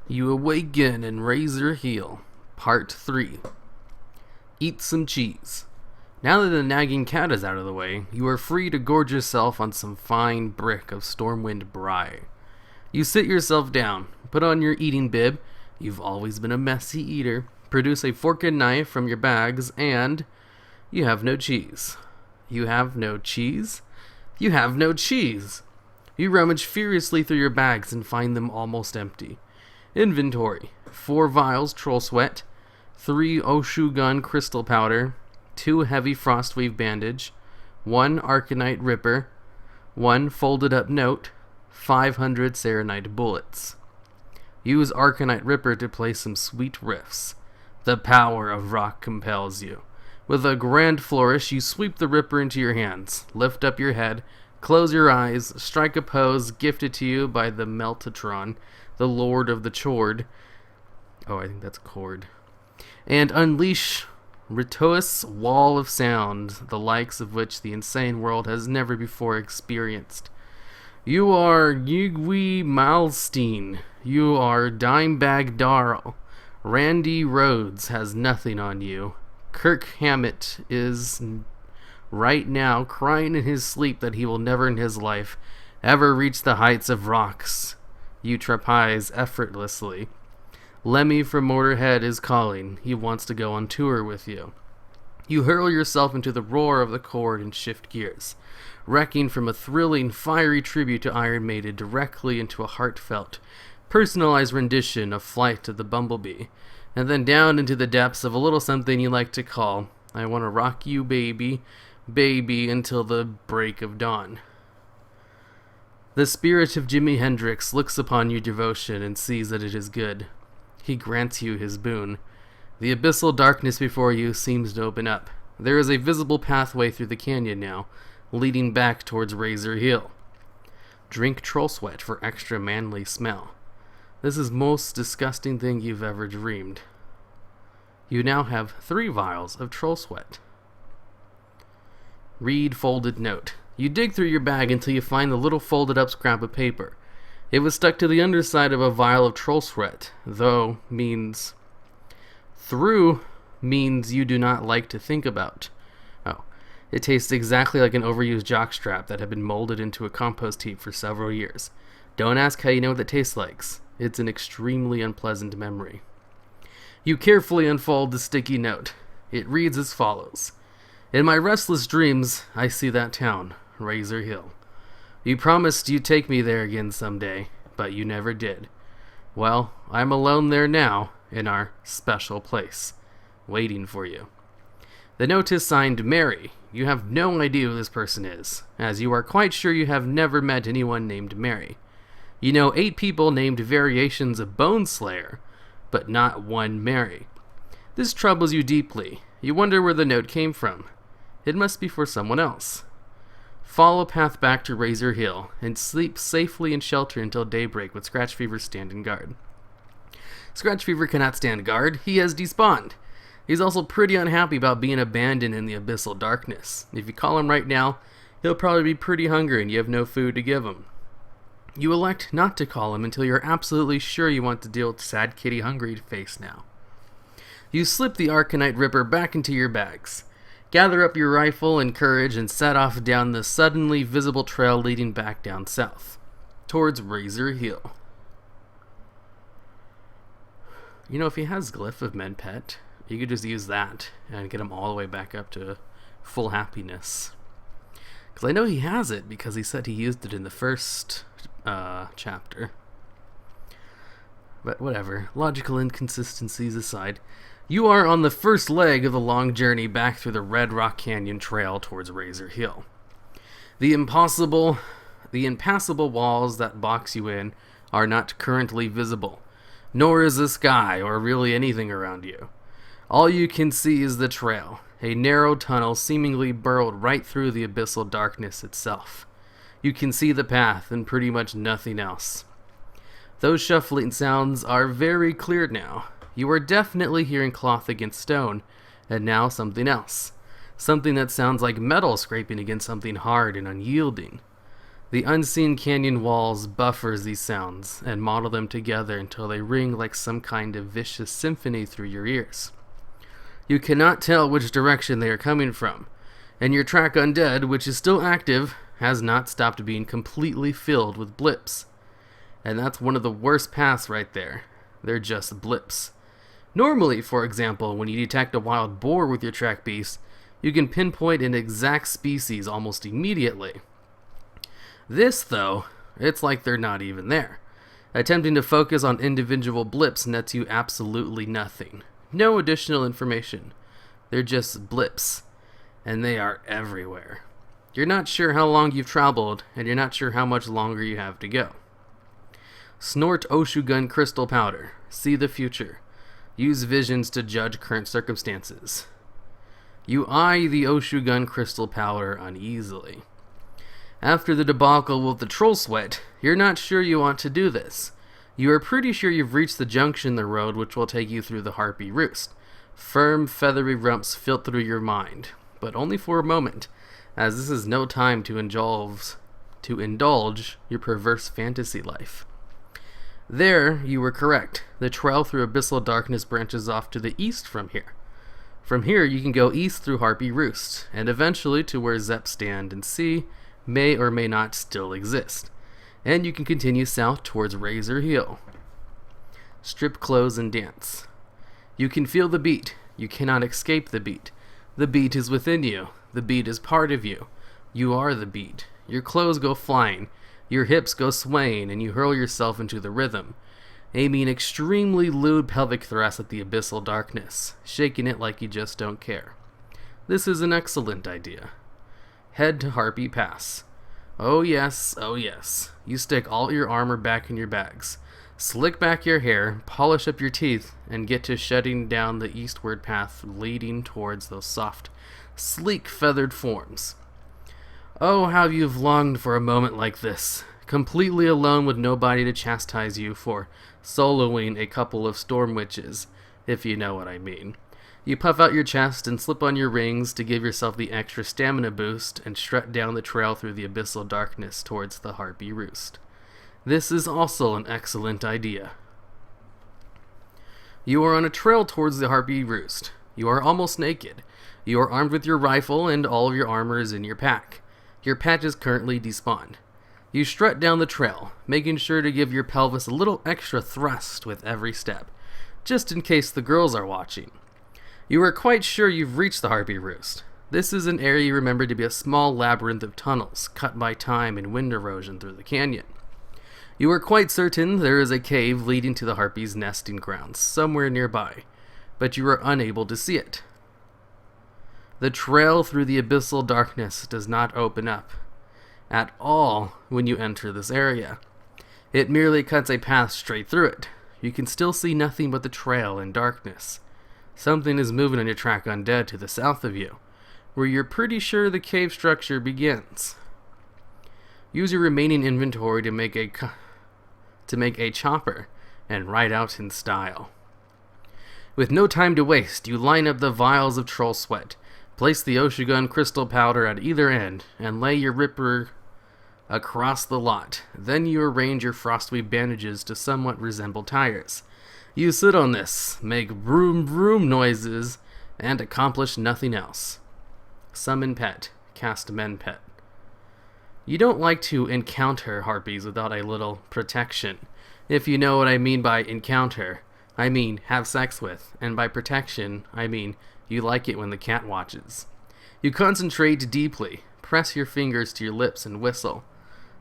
You awaken and raise your heel. Part 3. Eat some cheese. Now that the nagging cat is out of the way, you are free to gorge yourself on some fine brick of Stormwind Bry. You sit yourself down, put on your eating bib, you've always been a messy eater, produce a fork and knife from your bags, and you have no cheese. You have no cheese? You have no cheese! You rummage furiously through your bags and find them almost empty. Inventory: 4 vials troll sweat, 3 Oshugun crystal powder, 2 heavy frostweave bandage, 1 Arcanite ripper, 1 folded up note, 500 Serenite bullets. Use Arcanite ripper to play some sweet riffs. The power of rock compels you. With a grand flourish, you sweep the ripper into your hands, lift up your head, close your eyes, strike a pose gifted to you by the Meltatron, the Lord of the Chord. Oh, I think that's chord. And unleash Ritous wall of sound, the likes of which the insane world has never before experienced. You are Yigwi Malstein. You are Dimebag Darl. Randy Rhodes has nothing on you. Kirk Hammett is right now crying in his sleep that he will never in his life ever reach the heights of rocks. You trapeze effortlessly. Lemmy from Motorhead is calling. He wants to go on tour with you. You hurl yourself into the roar of the chord and shift gears, wrecking from a thrilling, fiery tribute to Iron Maiden directly into a heartfelt, personalized rendition of Flight of the Bumblebee, and then down into the depths of a little something you like to call I Want to Rock You Baby, Baby Until the Break of Dawn. The spirit of Jimi Hendrix looks upon your devotion and sees that it is good. He grants you his boon. The abyssal darkness before you seems to open up. There is a visible pathway through the canyon now, leading back towards Razor Hill. Drink troll sweat for extra manly smell. This is most disgusting thing you've ever dreamed. You now have 3 vials of troll sweat. Read folded note. You dig through your bag until you find the little folded up scrap of paper. It was stuck to the underside of a vial of troll sweat, through means you do not like to think about. Oh, it tastes exactly like an overused jockstrap that had been molded into a compost heap for several years. Don't ask how you know what it tastes like. It's an extremely unpleasant memory. You carefully unfold the sticky note. It reads as follows. In my restless dreams, I see that town, Razor Hill. You promised you'd take me there again someday, but you never did. Well, I'm alone there now, in our special place, waiting for you. The note is signed Mary. You have no idea who this person is, as you are quite sure you have never met anyone named Mary. You know 8 people named variations of Bone Slayer, but not one Mary. This troubles you deeply. You wonder where the note came from. It must be for someone else. Follow path back to Razor Hill, and sleep safely in shelter until daybreak with Scratch Fever standing guard. Scratch Fever cannot stand guard. He has despawned. He's also pretty unhappy about being abandoned in the abyssal darkness. If you call him right now, he'll probably be pretty hungry and you have no food to give him. You elect not to call him until you're absolutely sure you want to deal with Sad Kitty Hungry Face now. You slip the Arcanite Ripper back into your bags. Gather up your rifle and courage and set off down the suddenly visible trail leading back down south, towards Razor Hill. You know, if he has Glyph of Medpet, you could just use that and get him all the way back up to full happiness. Because I know he has it because he said he used it in the first chapter. But whatever, logical inconsistencies aside, you are on the first leg of the long journey back through the Red Rock Canyon Trail towards Razor Hill. The impassable walls that box you in are not currently visible, nor is the sky or really anything around you. All you can see is the trail, a narrow tunnel seemingly burrowed right through the abyssal darkness itself. You can see the path and pretty much nothing else. Those shuffling sounds are very clear now. You are definitely hearing cloth against stone, and now something else. Something that sounds like metal scraping against something hard and unyielding. The unseen canyon walls buffers these sounds and model them together until they ring like some kind of vicious symphony through your ears. You cannot tell which direction they are coming from, and your track Undead, which is still active, has not stopped being completely filled with blips. And that's one of the worst paths right there. They're just blips. Normally, for example, when you detect a wild boar with your track beast, you can pinpoint an exact species almost immediately. This, though, it's like they're not even there. Attempting to focus on individual blips nets you absolutely nothing. No additional information. They're just blips, and they are everywhere. You're not sure how long you've traveled, and you're not sure how much longer you have to go. Snort Oshugun crystal powder. See the future. Use visions to judge current circumstances. You eye the Oshugun crystal powder uneasily. After the debacle with the troll sweat, you're not sure you want to do this. You are pretty sure you've reached the junction in the road which will take you through the Harpy Roost. Firm, feathery rumps fill through your mind, but only for a moment, as this is no time to indulge your perverse fantasy life. There, you were correct. The trail through abyssal darkness branches off to the east from here. From here, you can go east through Harpy Roost, and eventually to where Zep Stand and Sea may or may not still exist. And you can continue south towards Razor Hill. Strip clothes and dance. You can feel the beat. You cannot escape the beat. The beat is within you. The beat is part of you. You are the beat. Your clothes go flying. Your hips go swaying, and you hurl yourself into the rhythm, aiming extremely lewd pelvic thrusts at the abyssal darkness, shaking it like you just don't care. This is an excellent idea. Head to Harpy Pass. Oh yes, oh yes. You stick all your armor back in your bags, slick back your hair, polish up your teeth, and get to shutting down the eastward path leading towards those soft, sleek feathered forms. Oh, how you've longed for a moment like this, completely alone with nobody to chastise you for soloing a couple of storm witches, if you know what I mean. You puff out your chest and slip on your rings to give yourself the extra stamina boost and strut down the trail through the abyssal darkness towards the Harpy Roost. This is also an excellent idea. You are on a trail towards the Harpy Roost. You are almost naked. You are armed with your rifle and all of your armor is in your pack. Your patch is currently despawned. You strut down the trail, making sure to give your pelvis a little extra thrust with every step, just in case the girls are watching. You are quite sure you've reached the Harpy Roost. This is an area you remember to be a small labyrinth of tunnels, cut by time and wind erosion through the canyon. You are quite certain there is a cave leading to the Harpy's nesting grounds, somewhere nearby, but you are unable to see it. The trail through the abyssal darkness does not open up at all when you enter this area. It merely cuts a path straight through it. You can still see nothing but the trail and darkness. Something is moving on your track Undead to the south of you, where you're pretty sure the cave structure begins. Use your remaining inventory to make a chopper and ride out in style. With no time to waste, you line up the vials of troll sweat, place the Oshugun crystal powder at either end, and lay your ripper across the lot. Then you arrange your frostweave bandages to somewhat resemble tires. You sit on this, make vroom vroom noises, and accomplish nothing else. Summon pet, cast men pet. You don't like to encounter harpies without a little protection. If you know what I mean by encounter, I mean have sex with, and by protection, I mean you like it when the cat watches. You concentrate deeply, press your fingers to your lips and whistle.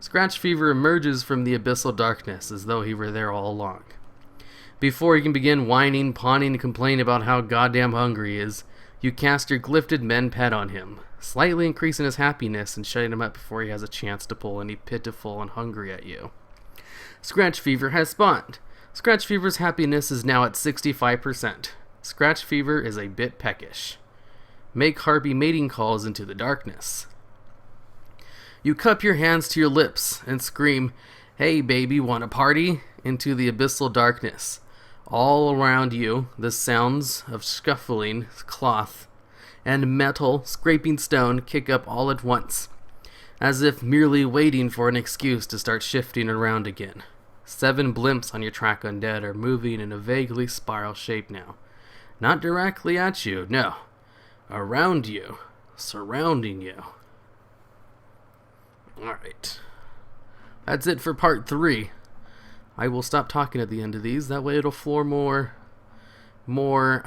Scratch Fever emerges from the abyssal darkness as though he were there all along. Before he can begin whining, pawning, and complaining about how goddamn hungry he is, you cast your glyphed men pet on him, slightly increasing his happiness and shutting him up before he has a chance to pull any pitiful and hungry at you. Scratch Fever has spawned. Scratch Fever's happiness is now at 65%. Scratch Fever is a bit peckish. Make harpy mating calls into the darkness. You cup your hands to your lips and scream, "Hey baby, wanna party?" into the abyssal darkness. All around you, the sounds of scuffling cloth and metal scraping stone kick up all at once. as if merely waiting for an excuse to start shifting around again. 7 blimps on your track undead are moving in a vaguely spiral shape now. Not directly at you, no. Around you. Surrounding you. Alright. That's it for part 3. I will stop talking at the end of these. That way it'll flow more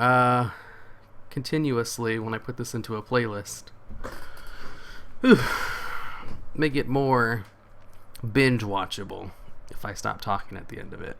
continuously when I put this into a playlist. Whew. Make it more binge watchable if I stop talking at the end of it.